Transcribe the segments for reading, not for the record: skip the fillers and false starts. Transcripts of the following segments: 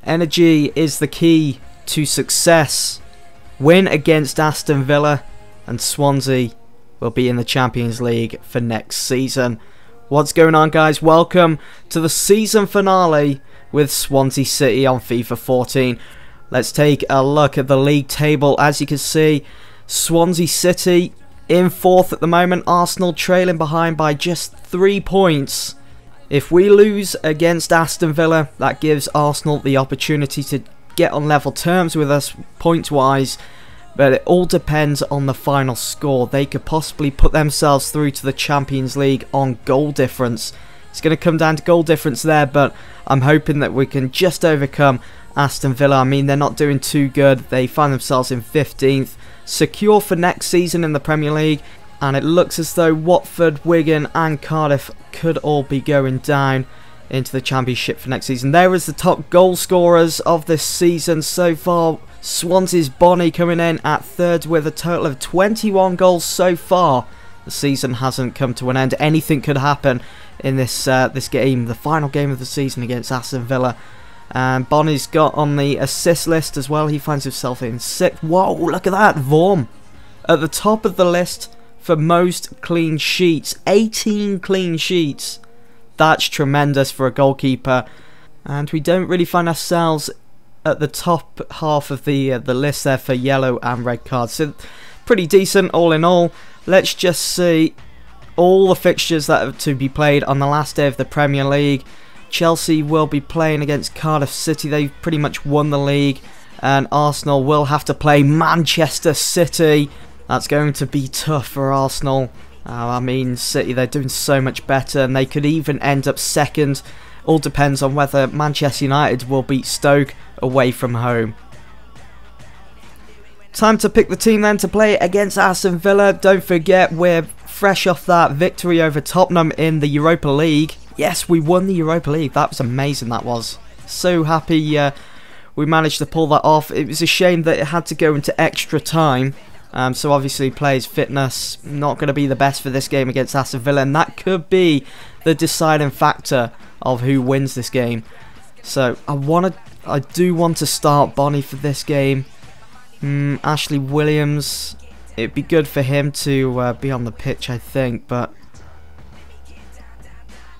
Energy is the key to success. Win against Aston Villa and Swansea will be in the Champions League for next season. What's going on, guys? Welcome to the season finale with Swansea City on FIFA 14. Let's take a look at the league table. As you can see, Swansea City in 4th at the moment. Arsenal trailing behind by just 3 points. If we lose against Aston Villa, that gives Arsenal the opportunity to get on level terms with us points-wise. But it all depends on the final score. They could possibly put themselves through to the Champions League on goal difference. It's going to come down to goal difference there, but I'm hoping that we can just overcome Aston Villa. I mean, they're not doing too good. They find themselves in 15th, secure for next season in the Premier League. And it looks as though Watford, Wigan and Cardiff could all be going down into the Championship for next season. There is the top goal scorers of this season so far. Swansea's Bonnie coming in at 3rd with a total of 21 goals so far. The season hasn't come to an end. Anything could happen in this game, the final game of the season against Aston Villa. And Bonnie's got on the assist list as well. He finds himself in 6th. Whoa, look at that. Vorm at the top of the list for most clean sheets. 18 clean sheets. That's tremendous for a goalkeeper. And we don't really find ourselves at the top half of the list there for yellow and red cards. So pretty decent all in all. Let's just see all the fixtures that are to be played on the last day of the Premier League. Chelsea will be playing against Cardiff City. They've pretty much won the league. And Arsenal will have to play Manchester City. That's going to be tough for Arsenal. I mean, City, they're doing so much better, and they could even end up 2nd. All depends on whether Manchester United will beat Stoke away from home. Time to pick the team then to play against Aston Villa. Don't forget, we're fresh off that victory over Tottenham in the Europa League. Yes, we won the Europa League. That was amazing, that was. So happy we managed to pull that off. It was a shame that it had to go into extra time. So obviously players' fitness not going to be the best for this game against Aston Villa, and that could be the deciding factor of who wins this game. So I do want to start Bonnie for this game. Ashley Williams, it'd be good for him to be on the pitch, I think, but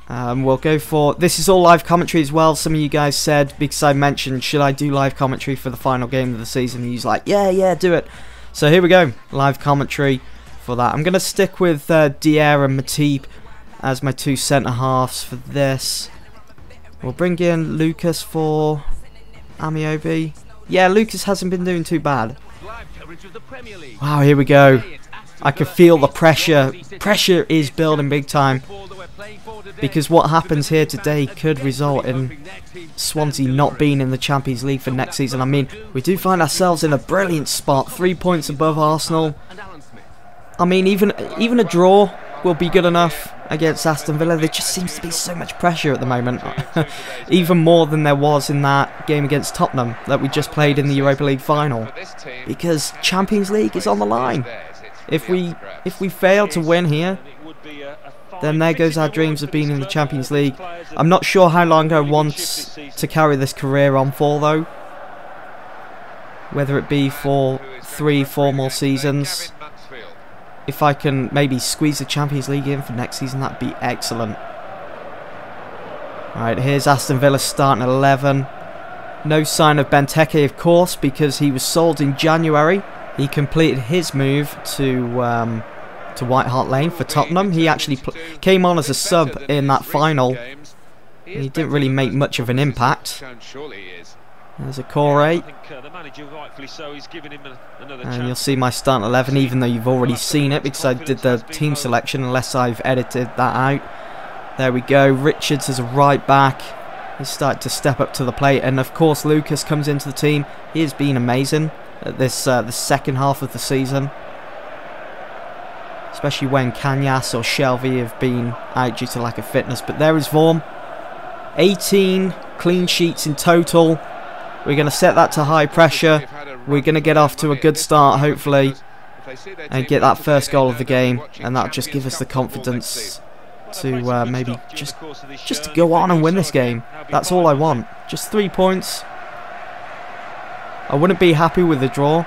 we'll go for, this is all live commentary as well. Some of you guys said, because I mentioned should I do live commentary for the final game of the season, and he's like, yeah, do it. So here we go, live commentary for that. I'm going to stick with Dier and Matip as my 2 centre-halves for this. We'll bring in Lucas for Amiobi. Yeah, Lucas hasn't been doing too bad. Wow, here we go. I can feel the pressure. Pressure is building big time. Because what happens here today could result in Swansea not being in the Champions League for next season. I mean, we do find ourselves in a brilliant spot, 3 points above Arsenal. I mean, even a draw will be good enough against Aston Villa. There just seems to be so much pressure at the moment, even more than there was in that game against Tottenham that we just played in the Europa League final. Because Champions League is on the line. If we fail to win here, then there goes our dreams of being in the Champions League. I'm not sure how long I want to carry this career on for, though. Whether it be for 3-4 more seasons. If I can maybe squeeze the Champions League in for next season, that'd be excellent. Alright, here's Aston Villa starting 11. No sign of Benteke, of course, because he was sold in January. He completed his move to White Hart Lane for Tottenham. He actually came on as a sub in that final. He didn't really make much of an impact. There's a Corre. And you'll see my starting 11, even though you've already seen it, because I did the team selection, unless I've edited that out. There we go. Richards is a right back. He's started to step up to the plate. And of course, Lucas comes into the team. He has been amazing at this the second half of the season. Especially when Kanyas or Shelby have been out due to lack of fitness. But there is Vorm. 18 clean sheets in total. We're going to set that to high pressure. We're going to get off to a good start, hopefully, and get that first goal of the game. And that'll just give us the confidence to maybe just to go on and win this game. That's all I want. Just 3 points. I wouldn't be happy with the draw.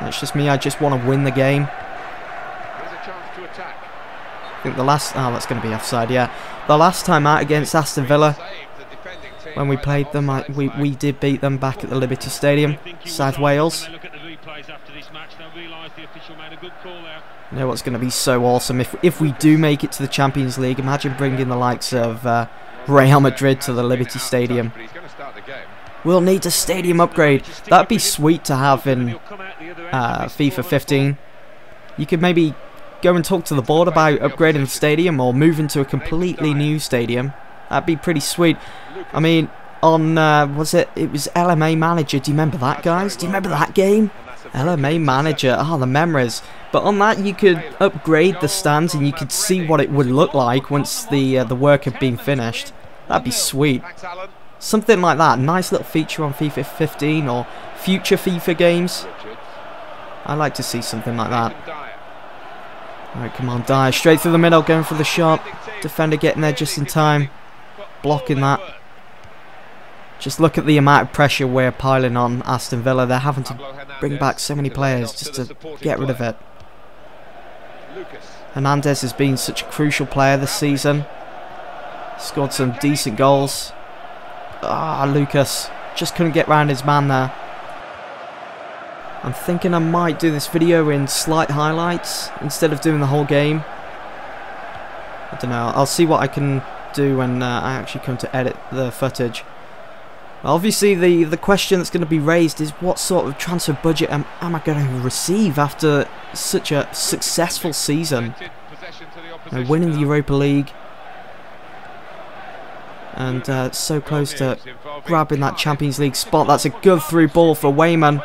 That's just me. I just want to win the game. I think the last... Oh, that's going to be offside, yeah. The last time out against Aston Villa, when we played them, we did beat them back at the Liberty Stadium, South Wales. You know what's going to be so awesome? If we do make it to the Champions League, imagine bringing the likes of Real Madrid to the Liberty Stadium. We'll need a stadium upgrade. That'd be sweet to have in FIFA 15. You could maybe go and talk to the board about upgrading the stadium or moving to a completely new stadium. That'd be pretty sweet. I mean, on, it was LMA Manager. Do you remember that, guys? Do you remember that game? LMA Manager. Oh, the memories. But on that, you could upgrade the stands and you could see what it would look like once the work had been finished. That'd be sweet. Something like that. Nice little feature on FIFA 15 or future FIFA games. I'd like to see something like that. Alright, come on, Dyer. Straight through the middle, going for the shot. Defender getting there just in time. Blocking that. Just look at the amount of pressure we're piling on Aston Villa. They're having to bring back so many players just to get rid of it. Hernandez has been such a crucial player this season. Scored some decent goals. Ah, Lucas just couldn't get round his man there. I'm thinking I might do this video in slight highlights instead of doing the whole game. I don't know. I'll see what I can do when I actually come to edit the footage. Obviously, the question that's going to be raised is what sort of transfer budget am I going to receive after such a successful season? Winning the Europa League and so close to grabbing that Champions League spot. That's a good through ball for Weyman.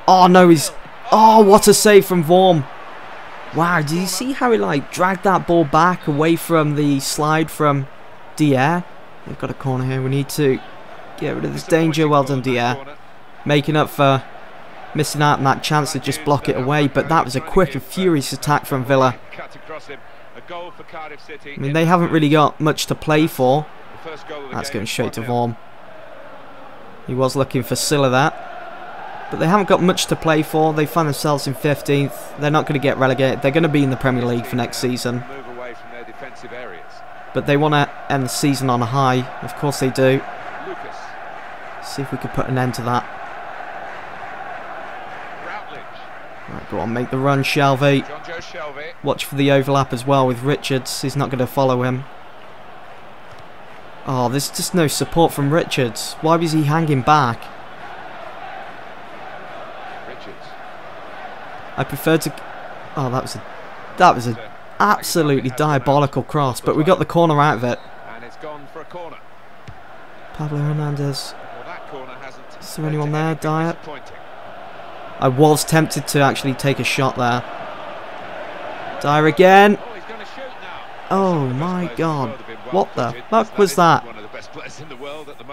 Oh no, oh, what a save from Vorm. Wow, did you see how he like dragged that ball back away from the slide from Dier? They've got a corner here. We need to get rid of this danger. Well done, Dier. Making up for missing out on that chance to just block it away, but that was a quick and furious attack from Villa. I mean, they haven't really got much to play for. That's going straight to Vorm. He was looking for Silla there. But they haven't got much to play for. They find themselves in 15th. They're not going to get relegated. They're going to be in the Premier League for next season. But they want to end the season on a high. Of course they do. See if we can put an end to that. Right, go on, make the run, Shelvey. Watch for the overlap as well with Richards. He's not going to follow him. Oh, there's just no support from Richards. Why was he hanging back? I prefer to... Oh, that was a absolutely diabolical cross, but we got the corner out of it. Pablo Hernandez. Is there anyone there? Dyer. I was tempted to actually take a shot there. Dyer again. Oh my god. What the fuck was that?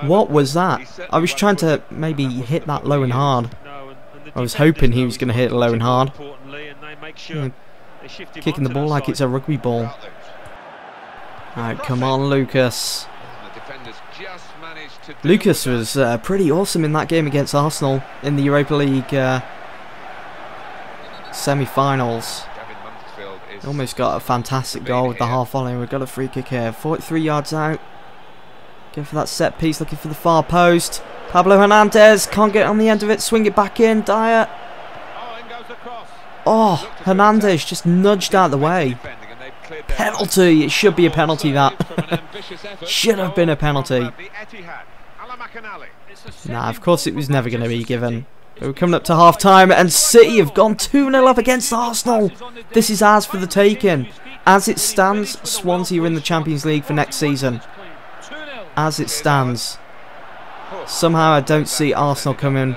What was that? I was trying to maybe hit that low and hard. I was hoping he was going to hit it low and hard. Kicking the ball like it's a rugby ball. Alright, come on, Lucas. Lucas was pretty awesome in that game against Arsenal in the Europa League semi-finals. Almost got a fantastic goal with the half volley. We've got a free kick here. 43 yards out. Going for that set piece, looking for the far post. Pablo Hernandez can't get on the end of it. Swing it back in. Dyer. Oh, Hernandez just nudged out of the way. Penalty. It should be a penalty, that. Should have been a penalty. Nah, of course it was never going to be given. We're coming up to half time and City have gone 2-0 up against Arsenal. This is ours for the taking. As it stands, Swansea are in the Champions League for next season. As it stands. Somehow I don't see Arsenal coming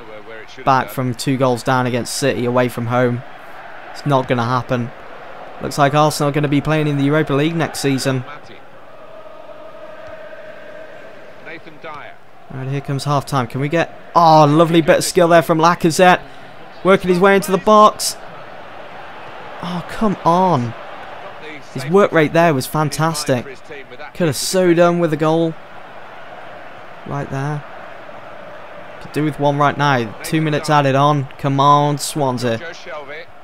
back from 2 goals down against City away from home. It's not going to happen. Looks like Arsenal are going to be playing in the Europa League next season. Alright, here comes half time. Can we get... Oh, lovely bit of skill there from Lacazette. Working his way into the box. Oh, come on. His work rate there was fantastic. Could have so done with a goal. Right there. Could do with one right now. 2 minutes added on. Come on, Swansea.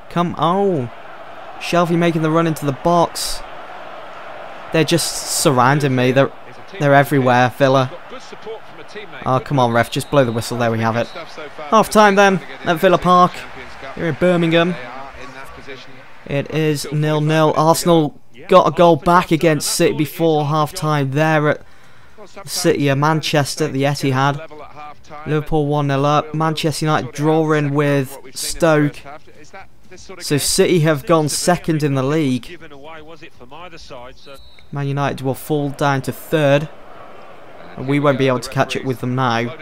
Come on. Shelvey making the run into the box. They're just surrounding me. They're everywhere, Villa. Oh, come on, ref. Just blow the whistle. There we have it. Half time then at Villa Park. Here in Birmingham. It is 0-0. Arsenal got a goal back against City before half time there at City of Manchester at the Etihad. Liverpool 1-0 up. Manchester United drawing with Stoke. So City have gone second in the league. Man United will fall down to third. And we won't be able to catch it with them now.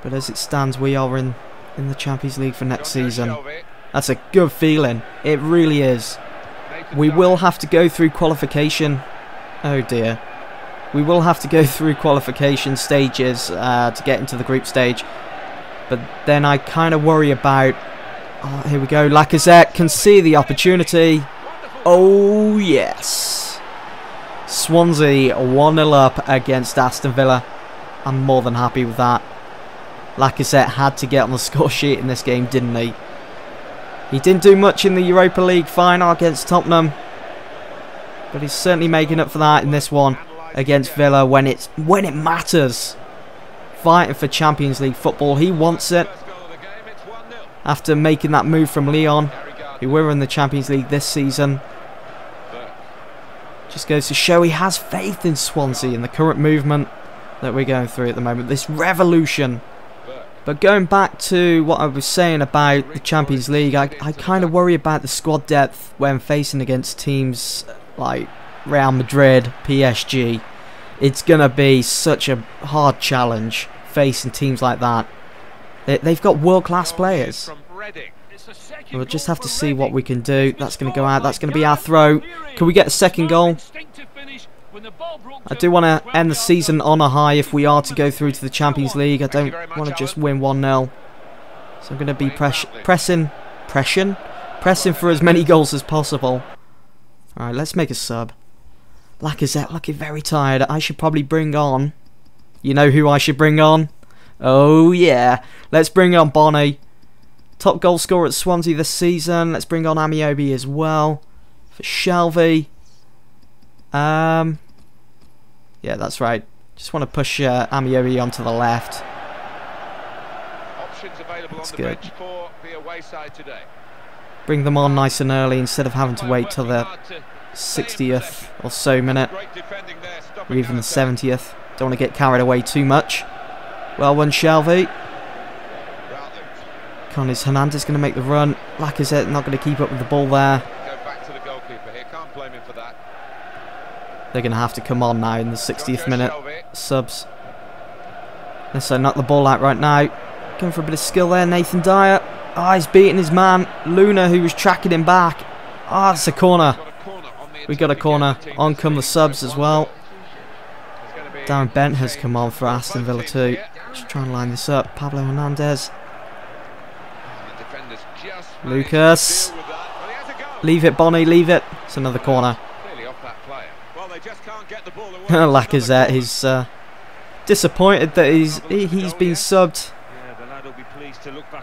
But as it stands, we are in the Champions League for next season. That's a good feeling. It really is. We will have to go through qualification. Oh dear. We will have to go through qualification stages to get into the group stage. But then I kind of worry about... Oh, here we go. Lacazette can see the opportunity. Oh, yes. Swansea 1-0 up against Aston Villa. I'm more than happy with that. Lacazette had to get on the score sheet in this game, didn't he? He didn't do much in the Europa League final against Tottenham. But he's certainly making up for that in this one against Villa when it matters. Fighting for Champions League football. He wants it. After making that move from Lyon, who were in the Champions League this season. Just goes to show he has faith in Swansea in the current movement that we're going through at the moment. This revolution. But going back to what I was saying about the Champions League, I kind of worry about the squad depth when facing against teams like Real Madrid, PSG. It's going to be such a hard challenge facing teams like that. They've got world-class players. We'll just have to see what we can do. That's going to go out. That's going to be our throw. Can we get a second goal? I do want to end the season on a high if we are to go through to the Champions League. I don't want to just win 1-0. So I'm going to be pressing for as many goals as possible. Alright, let's make a sub. Lacazette looking very tired. I should probably bring on... You know who I should bring on? Oh yeah. Let's bring on Bonnie. Top goal scorer at Swansea this season. Let's bring on Amiobi as well. For Shelvey. Yeah, that's right. Just want to push Amiobi onto the left. That's good. Bring them on nice and early instead of having to wait till the 60th or so minute. Or even the 70th. Don't want to get carried away too much. Well won, Shelvey. Connis Hernandez going to make the run. Lacazette not going to keep up with the ball there. They're going to have to come on now in the 60th minute. Subs. Let's knock the ball out right now. Going for a bit of skill there, Nathan Dyer. Oh, he's beating his man, Luna, who was tracking him back. Oh, it's a corner. We got a corner. On come the subs as well. Darren Bent has come on for Aston Villa too. Just trying to line this up. Pablo Hernandez. Lucas. Leave it, Bonnie, leave it. It's another corner. Lacazette, he's disappointed that he's been subbed.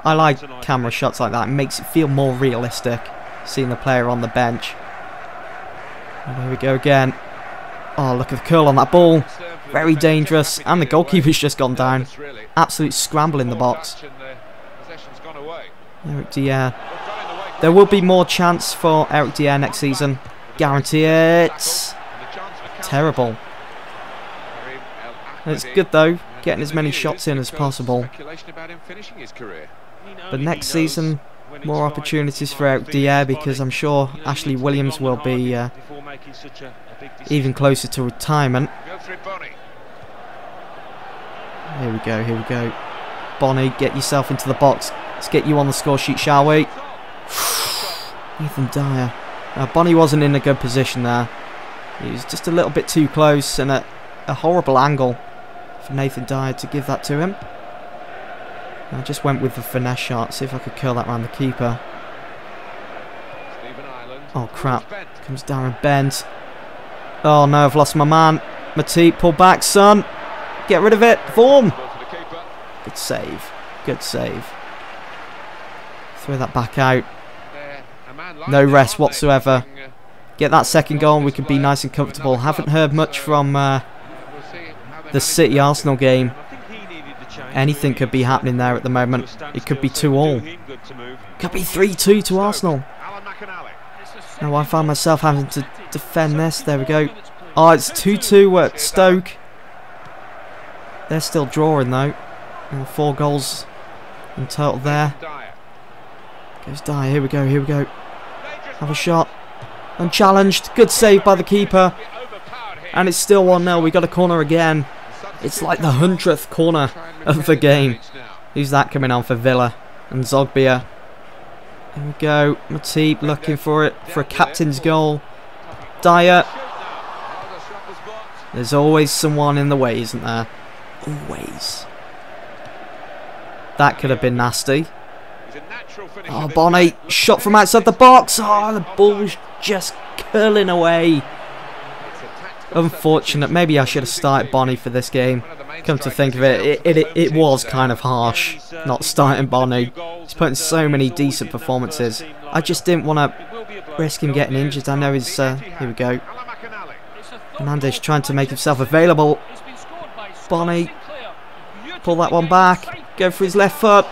I like camera shots like that. It makes it feel more realistic, seeing the player on the bench. And there we go again. Oh, look at the curl on that ball. Very dangerous. And the goalkeeper's just gone down. Absolute scramble in the box. Eric Dier. There will be more chance for Eric Dier next season. Guarantee it. Terrible. It's good though, getting as many shots in as possible. But next season, more opportunities for Eric Dier, because I'm sure Ashley Williams will be even closer to retirement. Here we go, here we go. Bonnie, get yourself into the box. Let's get you on the score sheet, shall we? Nathan Dyer. Bonnie wasn't in a good position there. He was just a little bit too close, and a horrible angle for Nathan Dyer to give that to him. I just went with the finesse shot, see if I could curl that around the keeper. Oh crap, comes Darren Bent. Oh no, I've lost my man. Matip, pull back, son. Get rid of it. Form. Good save. Good save. Throw that back out. No rest whatsoever. Get that second goal and we could be nice and comfortable. Haven't heard much from the City Arsenal game. Anything could be happening there at the moment. It could be 2-2. Could be 3-2 to Arsenal. Now I find myself having to defend this. There we go. Oh, it's 2-2 at Stoke. They're still drawing though. And 4 goals in total there. Goes Dyer. Here we go. Here we go. Have a shot. Unchallenged. Good save by the keeper. And it's still 1-0. We got a corner again. It's like the 100th corner of the game. Who's that coming on for Villa? And Zogbia. Here we go. Matip looking for it for a captain's goal. Dyer. There's always someone in the way, isn't there? Always. That could have been nasty. Oh, Bonnie. Shot from outside the box. Oh, the ball was just curling away. Unfortunate. Maybe I should have started Bonnie for this game. Come to think of it, it was kind of harsh not starting Bonnie. He's put in so many decent performances. I just didn't want to risk him getting injured. I know he's... here we go. Hernandez trying to make himself available. Bonnie. Pull that one back. Go for his left foot.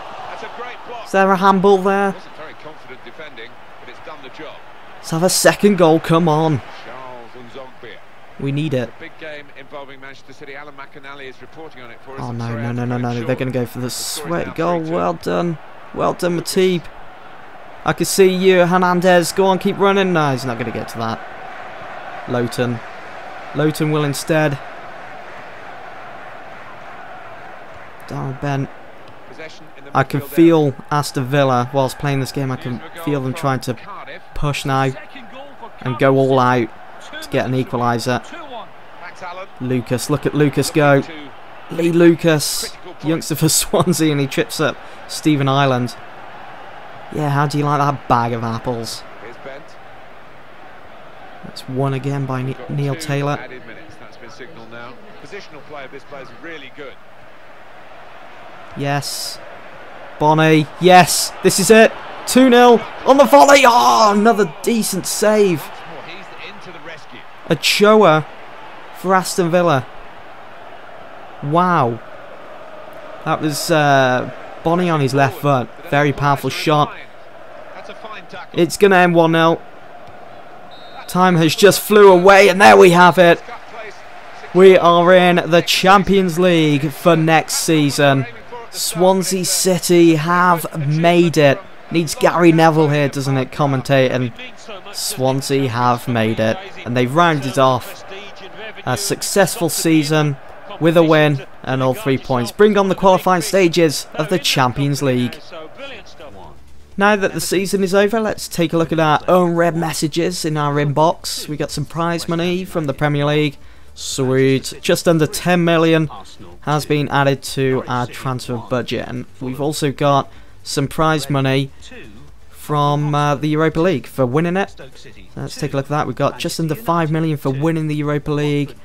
Is there a handball there? Let's have a second goal. Come on. We need it. Oh no, no, no, no, no. They're going to go for the sweaty goal. Well done. Well done, Matip. I can see you, Hernandez. Go on, keep running. No, he's not going to get to that. Lowton. Lowton will instead. Darren Bent. I can feel Aston Villa whilst playing this game. I can feel them trying to push now and go all out to get an equaliser. Lucas, look at Lucas go. Lee Lucas, youngster for Swansea, and he trips up Stephen Ireland. Yeah, how do you like that bag of apples? That's won again by Neil Taylor. Yes. Bonnie, yes, this is it. 2-0 on the volley. Oh, another decent save. Ochoa for Aston Villa. Wow. That was Bonnie on his left foot. Very powerful shot. It's going to end 1-0. Time has just flew away, and there we have it. We are in the Champions League for next season. Swansea City have made it. Needs Gary Neville here, doesn't it, commentating? Swansea have made it, and they've rounded off a successful season with a win and all 3 points. Bring on the qualifying stages of the Champions League. Now that the season is over, let's take a look at our own red messages in our inbox. We got some prize money from the Premier League. Sweet. Just under 10 million has been added to our transfer budget, and we've also got some prize money from the Europa League for winning it. Let's take a look at that. We've got just under 5 million for winning the Europa League,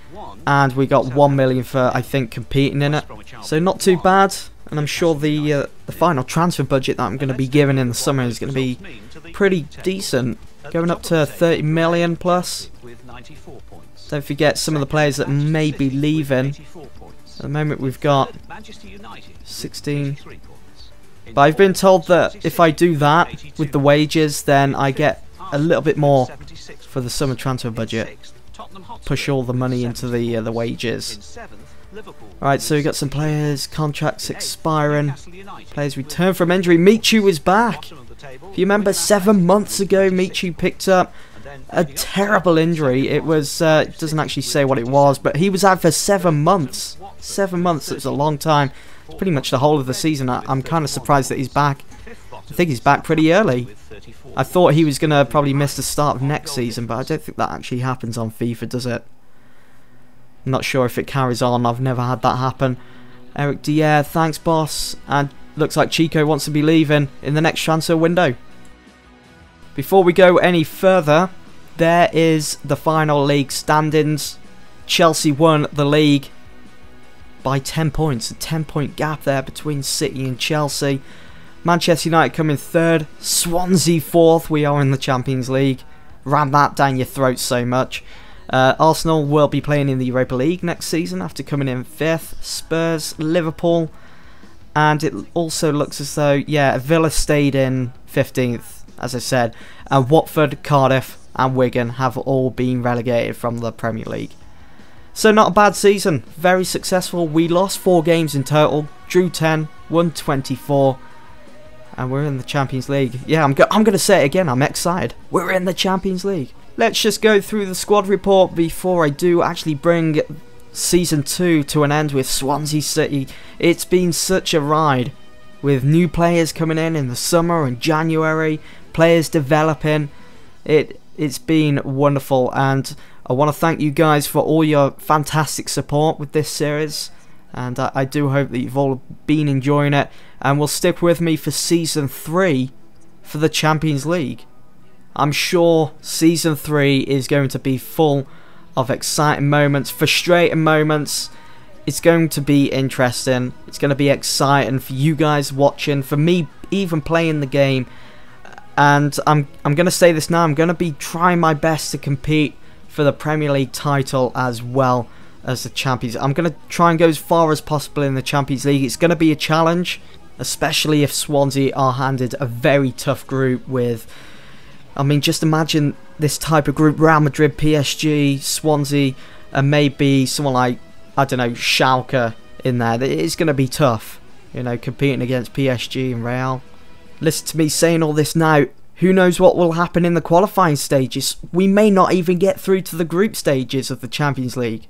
and we got 1 million for, I think, competing in it. So not too bad, and I'm sure the final transfer budget that I'm going to be given in the summer is going to be pretty decent, going up to 30 million plus. Don't forget some of the players that may be leaving. At the moment we've got 16. But I've been told that if I do that with the wages, then I get a little bit more for the summer transfer budget. Push all the money into the wages. Alright, so we've got some players, contracts expiring. Players return from injury. Michu is back. If you remember, 7 months ago, Michu picked up a terrible injury. It was, it doesn't actually say what it was, but he was out for 7 months. 7 months, it's a long time. It's pretty much the whole of the season. I'm kind of surprised that he's back. I think he's back pretty early. I thought he was going to probably miss the start of next season, but I don't think that actually happens on FIFA, does it? I'm not sure if it carries on. I've never had that happen. Eric Dier, thanks boss. And looks like Chico wants to be leaving in the next transfer window. Before we go any further, there is the final league standings. Chelsea won the league by 10 points. A 10-point gap there between City and Chelsea. Manchester United come in third. Swansea fourth. We are in the Champions League. Ram that down your throat so much. Arsenal will be playing in the Europa League next season after coming in fifth. Spurs, Liverpool, and it also looks as though, yeah, Villa stayed in 15th, as I said, and Watford, Cardiff and Wigan have all been relegated from the Premier League. So not a bad season, very successful. We lost 4 games in total, drew 10, won 24, and we're in the Champions League. Yeah, I'm going to say it again, I'm excited. We're in the Champions League. Let's just go through the squad report before I do actually bring Season 2 to an end with Swansea City. It's been such a ride, with new players coming in the summer and January, players developing. It's been wonderful, and I want to thank you guys for all your fantastic support with this series, and I do hope that you've all been enjoying it and will stick with me for Season 3 for the Champions League. I'm sure Season 3 is going to be full of exciting moments, frustrating moments. It's going to be interesting. It's going to be exciting for you guys watching, for me even playing the game. And I'm going to say this now, I'm going to be trying my best to compete for the Premier League title as well as the Champions. I'm going to try and go as far as possible in the Champions League. It's going to be a challenge, especially if Swansea are handed a very tough group with, I mean, just imagine this type of group: Real Madrid, PSG, Swansea, and maybe someone like, I don't know, Schalke in there. It's going to be tough, you know, competing against PSG and Real. Listen to me saying all this now. Who knows what will happen in the qualifying stages? We may not even get through to the group stages of the Champions League.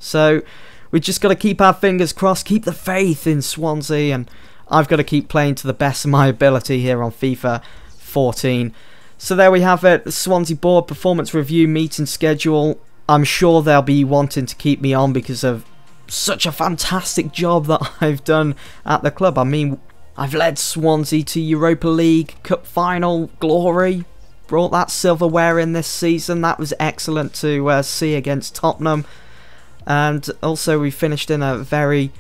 So we just got to keep our fingers crossed, keep the faith in Swansea, and I've got to keep playing to the best of my ability here on FIFA 14. So there we have it, the Swansea board performance review meeting schedule. I'm sure they'll be wanting to keep me on because of such a fantastic job that I've done at the club. I mean, I've led Swansea to Europa League Cup final glory, brought that silverware in this season. That was excellent to see against Tottenham. And also we finished in a very,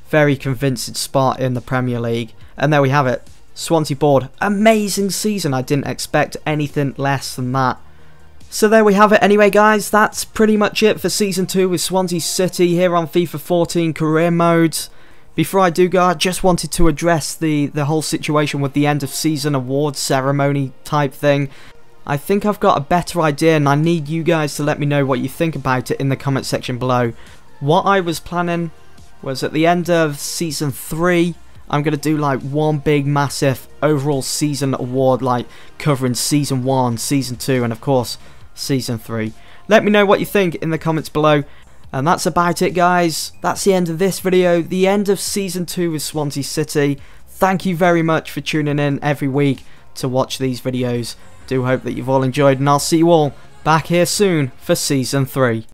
very convincing spot in the Premier League. And there we have it. Swansea board, amazing season. I didn't expect anything less than that. So there we have it anyway, guys. That's pretty much it for Season 2 with Swansea City here on FIFA 14 Career Mode. Before I do go, I just wanted to address the whole situation with the end of season awards ceremony type thing. I think I've got a better idea, and I need you guys to let me know what you think about it in the comment section below. What I was planning was at the end of Season 3, I'm going to do like one big massive overall season award, like covering Season 1, Season 2 and of course Season 3. Let me know what you think in the comments below. And that's about it, guys. That's the end of this video, the end of Season 2 with Swansea City. Thank you very much for tuning in every week to watch these videos. Do hope that you've all enjoyed, and I'll see you all back here soon for Season 3.